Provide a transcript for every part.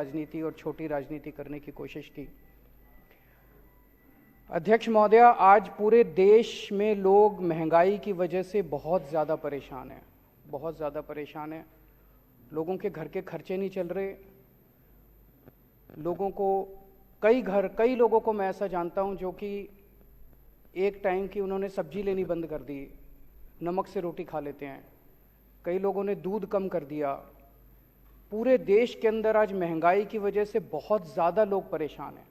राजनीति और छोटी राजनीति करने की कोशिश की। अध्यक्ष महोदय, आज पूरे देश में लोग महंगाई की वजह से बहुत ज़्यादा परेशान हैं, बहुत ज़्यादा परेशान हैं। लोगों के घर के खर्चे नहीं चल रहे। लोगों को कई लोगों को मैं ऐसा जानता हूं जो कि एक टाइम की उन्होंने सब्जी लेनी बंद कर दी, नमक से रोटी खा लेते हैं। कई लोगों ने दूध कम कर दिया। पूरे देश के अंदर आज महंगाई की वजह से बहुत ज़्यादा लोग परेशान हैं।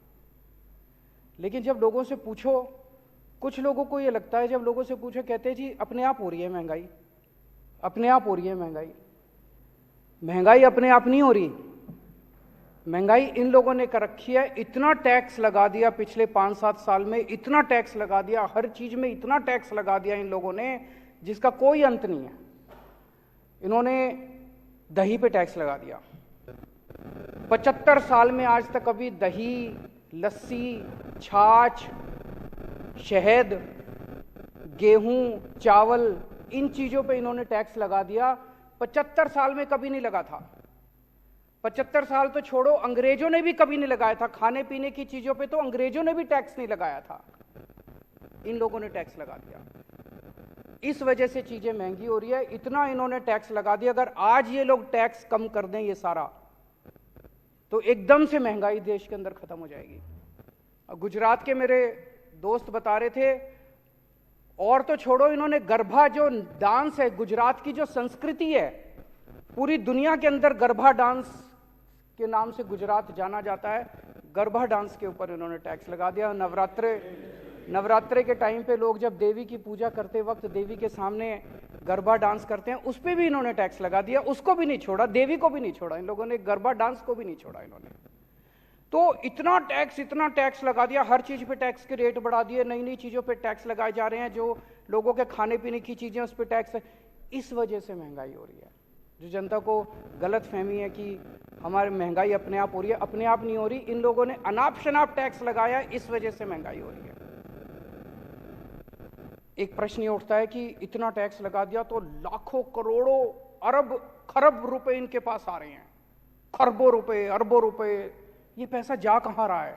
लेकिन जब लोगों से पूछो, कुछ लोगों को ये लगता है, जब लोगों से पूछो कहते हैं जी अपने आप हो रही है महंगाई, अपने आप हो रही है महंगाई। महंगाई अपने आप नहीं हो रही। महंगाई इन लोगों ने कर रखी है। इतना टैक्स लगा दिया पिछले 5-7 साल में, इतना टैक्स लगा दिया, हर चीज में इतना टैक्स लगा दिया इन लोगों ने जिसका कोई अंत नहीं है। इन्होंने दही पे टैक्स लगा दिया। 75 साल में आज तक अभी दही, लस्सी, छाछ, शहद, गेहूं, चावल, इन चीजों पे इन्होंने टैक्स लगा दिया। 75 साल में कभी नहीं लगा था। 75 साल तो छोड़ो, अंग्रेजों ने भी कभी नहीं लगाया था। खाने पीने की चीजों पे तो अंग्रेजों ने भी टैक्स नहीं लगाया था। इन लोगों ने टैक्स लगा दिया। इस वजह से चीजें महंगी हो रही है। इतना इन्होंने टैक्स लगा दिया। अगर आज ये लोग टैक्स कम कर दें ये सारा, तो एकदम से महंगाई देश के अंदर खत्म हो जाएगी। गुजरात के मेरे दोस्त बता रहे थे, और तो छोड़ो, इन्होंने गरबा जो डांस है, गुजरात की जो संस्कृति है, पूरी दुनिया के अंदर गरबा डांस के नाम से गुजरात जाना जाता है। गरबा डांस के ऊपर इन्होंने टैक्स लगा दिया। नवरात्रे के टाइम पे लोग जब देवी की पूजा करते वक्त देवी के सामने गरबा डांस करते हैं, उस पर भी इन्होंने टैक्स लगा दिया। उसको भी नहीं छोड़ा, देवी को भी नहीं छोड़ा इन लोगों ने, गरबा डांस को भी नहीं छोड़ा इन्होंने। तो इतना टैक्स लगा दिया। हर चीज पे टैक्स के रेट बढ़ा दिए, नई नई चीजों पे टैक्स लगाए जा रहे हैं। जो लोगों के खाने पीने की चीजें उस पर टैक्स है। इस वजह से महंगाई हो रही है। जो जनता को गलत फहमी है कि हमारी महंगाई अपने आप हो रही है, अपने आप नहीं हो रही। इन लोगों ने अनाप शनाप टैक्स लगाया, इस वजह से महंगाई हो रही है। एक प्रश्न ये उठता है कि इतना टैक्स लगा दिया तो लाखों, करोड़ों, अरब, खरब रुपए इनके पास आ रहे हैं। खरबों रुपए, अरबों रुपए, ये पैसा जा कहां रहा है?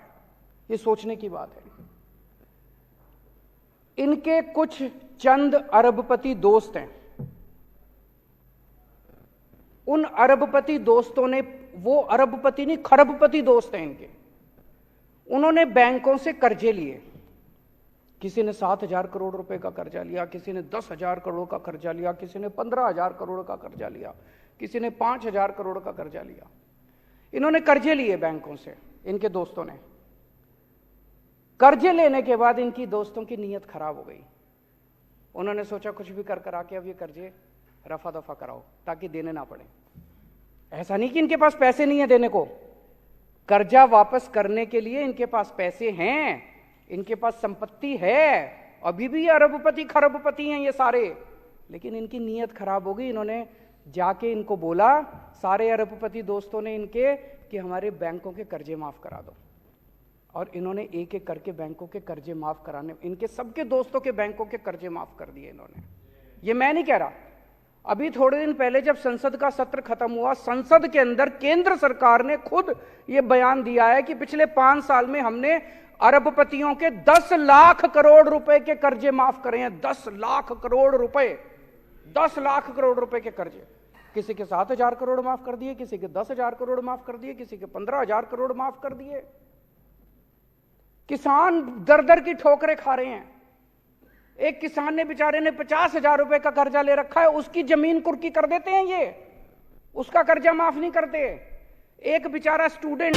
ये सोचने की बात है। इनके कुछ चंद अरबपति दोस्त हैं। उन अरबपति दोस्तों ने, वो अरबपति नहीं खरबपति दोस्त हैं इनके, उन्होंने बैंकों से कर्जे लिए। किसी ने 7,000 करोड़ रुपए का कर्जा लिया, किसी ने 10,000 करोड़ का कर्जा लिया, किसी ने 15,000 करोड़ का कर्जा लिया, किसी ने 5,000 करोड़ का कर्जा लिया। इन्होंने कर्जे लिए बैंकों से, इनके दोस्तों ने। कर्जे लेने के बाद इनकी दोस्तों की नीयत खराब हो गई। उन्होंने सोचा कुछ भी कर करा के अब ये कर्जे रफा दफा कराओ ताकि देने ना पड़े। ऐसा नहीं कि इनके पास पैसे नहीं है देने को, कर्जा वापस करने के लिए इनके पास पैसे हैं, इनके पास संपत्ति है। अभी भी अरबपति खरबपति हैं ये सारे, लेकिन इनकी नीयत खराब हो गई। इन्होंने जाके इनको बोला, सारे अरबपति दोस्तों ने इनके, कि हमारे बैंकों के कर्जे माफ करा दो। और इन्होंने एक एक करके बैंकों के कर्जे माफ कराने, इनके सबके दोस्तों के बैंकों के कर्जे माफ कर दिए इन्होंने। ये मैं नहीं कह रहा। अभी थोड़े दिन पहले जब संसद का सत्र खत्म हुआ, संसद के अंदर केंद्र सरकार ने खुद ये बयान दिया है कि पिछले 5 साल में हमने अरबपतियों के 10 लाख करोड़ रुपए के कर्जे माफ करे हैं। 10 लाख करोड़ रुपए, 10 लाख करोड़ रुपए के कर्जे। किसी के 7,000 करोड़ माफ कर दिए, किसी के 10,000 करोड़ माफ कर दिए, किसी के 15,000 करोड़ माफ कर दिए। किसान दर दर की ठोकरें खा रहे हैं। एक किसान ने, बेचारे ने 50,000 रुपए का कर्जा ले रखा है, उसकी जमीन कुर्की कर देते हैं ये, उसका कर्जा माफ नहीं करते। एक बेचारा स्टूडेंट